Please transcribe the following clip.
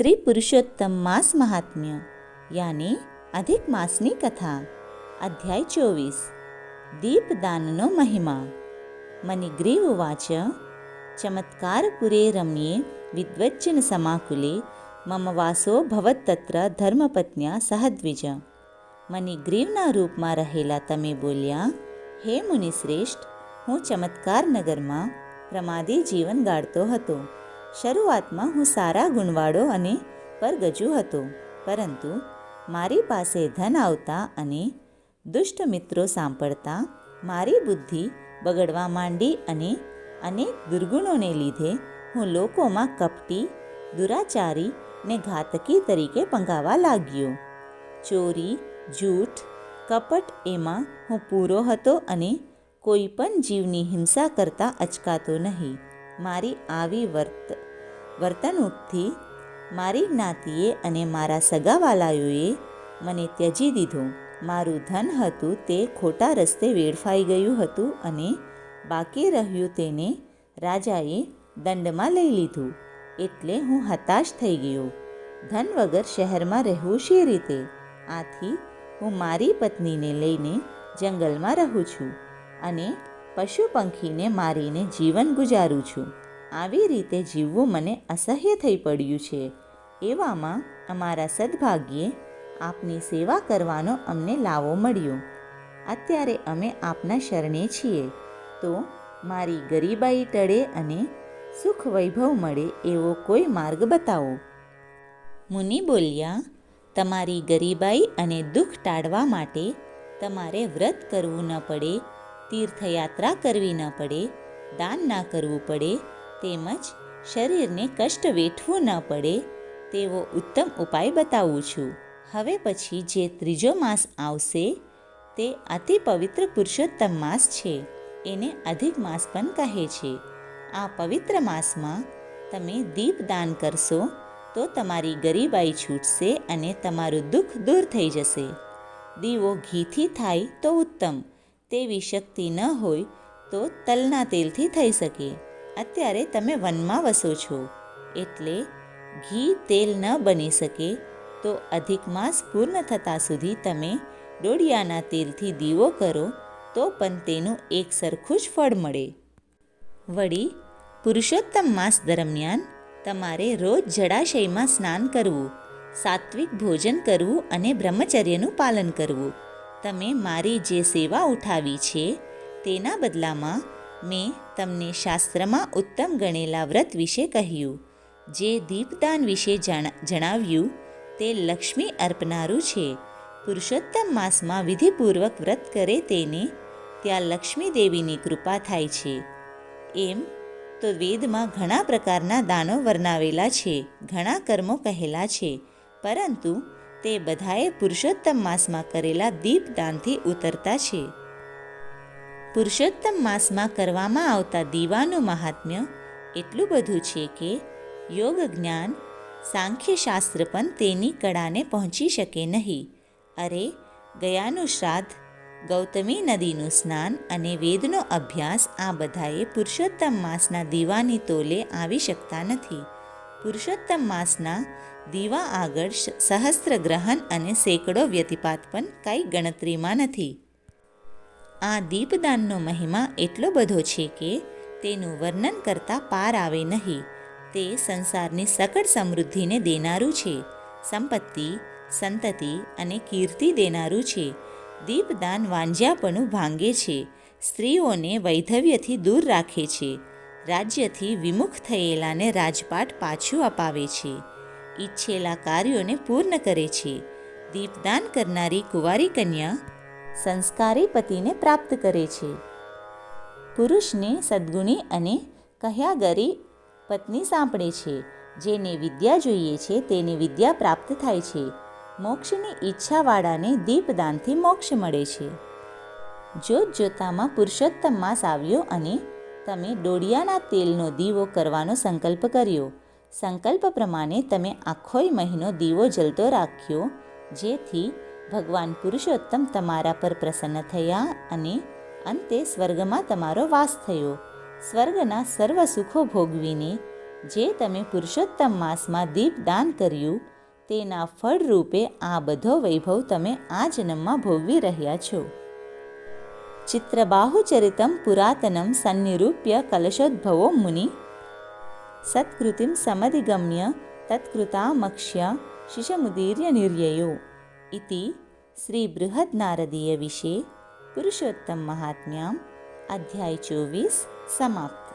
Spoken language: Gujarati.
श्री पुरुषोत्तम मास महात्म्य यानी अधिक मासनी कथा। अध्याय 24 दीपदाननो महिमा। मणिग्रीव उवाच चमत्कारपुरे रम्ये विद्वज्जन समाकुले मम वासो भवत्तत्र धर्मपत्न्या सह द्विज। मणिग्रीवના રૂપમાં રહેલા તમે બોલ્યા, હે મુનિશ્રેષ્ઠ, હું ચમત્કાર નગરમાં પ્રમાદી જીવન ગાળતો હતો. શરૂઆતમાં હું સારા ગુણવાળો અને પરગજુ હતો, પરંતુ મારી પાસે ધન આવતા અને દુષ્ટ મિત્રો સાંપડતા મારી બુદ્ધિ બગડવા માંડી અને અનેક દુર્ગુણોને લીધે હું લોકોમાં કપટી, દુરાચારી ને ઘાતકી તરીકે પંગાવા લાગ્યો. ચોરી, જૂઠ, કપટ એમાં હું પૂરો હતો અને કોઈ પણ જીવની હિંસા કરતા અચકાતો નહીં. મારી આવી વર્તણૂકથી મારી જ્ઞાતિએ અને મારા સગાવાલાઓએ મને ત્યજી દીધો. મારું ધન હતું તે ખોટા રસ્તે વેડફાઈ ગયું હતું અને બાકી રહ્યું તેને રાજાએ દંડમાં લઈ લીધું. એટલે હું હતાશ થઈ ગયો. ધન વગર શહેરમાં રહેવું શી રીતે? આથી હું મારી પત્નીને લઈને જંગલમાં રહું છું અને પશુ પંખીને મારીને જીવન ગુજારું છું. આવી રીતે જીવવું મને અસહ્ય થઈ પડ્યું છે. એવામાં અમારા સદભાગ્યે આપની સેવા કરવાનો અમને લાવો મળ્યો. અત્યારે અમે આપના શરણે છીએ, તો મારી ગરીબાઈ ટળે અને સુખ વૈભવ મળે એવો કોઈ માર્ગ બતાવો. મુનિ બોલ્યા, તમારી ગરીબાઈ અને દુઃખ ટાળવા માટે તમારે વ્રત કરવું ન પડે, તીર્થયાત્રા કરવી ન પડે, દાન ના કરવું પડે, તેમજ શરીરને કષ્ટ વેઠવું ન પડે તેવો ઉત્તમ ઉપાય બતાવું છું. હવે પછી જે ત્રીજો માસ આવશે તે અતિ પવિત્ર પુરુષોત્તમ માસ છે. એને અધિક માસ પણ કહે છે. આ પવિત્ર માસમાં તમે દીપદાન કરશો તો તમારી ગરીબાઈ છૂટશે અને તમારું દુઃખ દૂર થઈ જશે. દીવો ઘીથી થાય તો ઉત્તમ, તેવી શક્તિ ન હોય તો તલના તેલથી થઈ શકે. અત્યારે તમે વનમાં વસો છો એટલે ઘી તેલ ન બની શકે, તો અધિક માસ પૂર્ણ થતાં સુધી તમે ડોડિયાના તેલથી દીવો કરો તો પણ તેનું એક સરખું જ ફળ મળે. વળી પુરુષોત્તમ માસ દરમિયાન તમારે રોજ જળાશયમાં સ્નાન કરવું, સાત્વિક ભોજન કરવું અને બ્રહ્મચર્યનું પાલન કરવું. તમે મારી જે સેવા ઉઠાવી છે તેના બદલામાં મેં તમને શાસ્ત્રમાં ઉત્તમ ગણેલા વ્રત વિશે કહ્યું. જે દીપદાન વિશે જણાવ્યું તે લક્ષ્મી અર્પનારું છે. પુરુષોત્તમ માસમાં વિધિપૂર્વક વ્રત કરે તેને ત્યાં લક્ષ્મી દેવીની કૃપા થાય છે. એમ તો વેદમાં ઘણા પ્રકારના દાનો વર્ણવેલા છે, ઘણા કર્મો કહેલા છે, પરંતુ તે બધાએ પુરુષોત્તમ માસમાં કરેલા દીપદાનથી ઉતરતા છે. પુરુષોત્તમ માસમાં કરવામાં આવતા દીવાનું મહાત્મ્ય એટલું બધું છે કે યોગ જ્ઞાન, સાંખ્યશાસ્ત્ર પણ તેની કળાને પહોંચી શકે નહીં. અરે, ગયાનું શ્રાદ્ધ, ગૌતમી નદીનું સ્નાન અને વેદનો અભ્યાસ આ બધાએ પુરુષોત્તમ માસના દીવાની તોલે આવી શકતા નથી. પુરુષોત્તમ માસના દીવા આગળ સહસ્ત્ર ગ્રહણ અને સેંકડો વ્યતિપાત પણ કંઈ ગણતરીમાં નથી. આ દીપદાનનો મહિમા એટલો બધો છે કે તેનું વર્ણન કરતાં પાર આવે નહીં. તે સંસારની સકળ સમૃદ્ધિને દેનારું છે, સંપત્તિ, સંતતિ અને કીર્તિ દેનારું છે. દીપદાન વાંજ્યાપણું ભાંગે છે, સ્ત્રીઓને વૈધવ્યથી દૂર રાખે છે, રાજ્યથી વિમુખ થયેલાને રાજપાટ પાછું અપાવે છે, ઈચ્છેલા કાર્યોને પૂર્ણ કરે છે. દીપદાન કરનારી કુંવારી કન્યા સંસ્કારી પતિને પ્રાપ્ત કરે છે. પુરુષને સદ્ગુણી અને કહ્યાગરી પત્ની સાંપડે છે. જેને વિદ્યા જોઈએ છે તેને વિદ્યા પ્રાપ્ત થાય છે. મોક્ષની ઈચ્છાવાળાને દીપદાનથી મોક્ષ મળે છે. જોત જોતામાં પુરુષોત્તમ માસ આવ્યો અને તમે ડોડિયાના તેલનો દીવો કરવાનો સંકલ્પ કર્યો. સંકલ્પ પ્રમાણે તમે આખોય મહિનો દીવો જલતો રાખ્યો, જેથી ભગવાન પુરુષોત્તમ તમારા પર પ્રસન્ન થયા અને અંતે સ્વર્ગમાં તમારો વાસ થયો. સ્વર્ગના સર્વ સુખો ભોગવીને જે તમે પુરુષોત્તમ માસમાં દીપદાન કર્યું તેના ફળરૂપે આ બધો વૈભવ તમે આ જન્મમાં ભોગવી રહ્યા છો. ચિત્રબાહુચરિતમ પુરાતનમ સન્નિરૂપ્ય કલશોદ્ભવો મુનિ સત્કૃતિમ સમધિગમ્ય તત્કૃતામક્ષ્ય શિશમુદીર્ય નિર્યયો ઇતિ શ્રી બૃહદનારદીય વિશે પુરુષોત્તમ મહાત્મ્યમ અધ્યાય 24 સમાપ્ત.